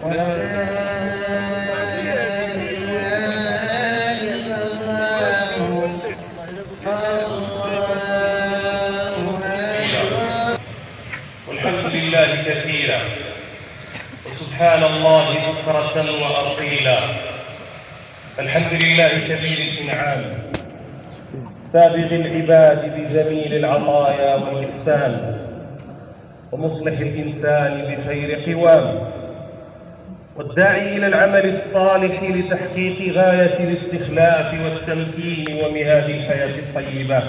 والحمد لله كثيرا وسبحان الله بكرة وأصيلا. الحمد لله كبير الإنعام سابغ العباد بجميل العطايا والإحسان ومصلح الإنسان بخير قوام والداعي إلى العمل الصالح لتحقيق غاية الاستخلاف والتمكين ومهاد الحياة الطيبة.